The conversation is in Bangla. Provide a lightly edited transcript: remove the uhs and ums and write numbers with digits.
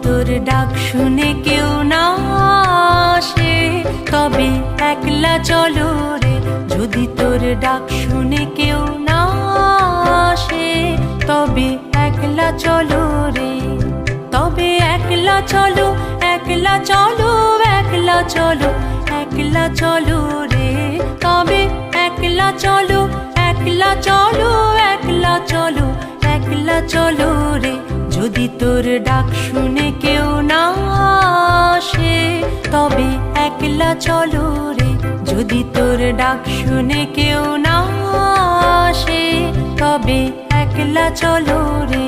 তোর ডাক শুনে কেউ না আসে তবে একলা চলো রে। যদি তোর ডাক শুনে কেউ না আসে তবে একলা চলো রে। তবে একলা চলো, একলা চলো, একলা চলো, একলা চলো রে। তবে একলা চলো, একলা চলো, একলা চলো, একলা চলো রে। যদি তোর ডাক শুনে কেউ না আসে তবে একলা চলো রে। যদি তোর ডাক শুনে কেউ না আসে তবে একলা চলো রে।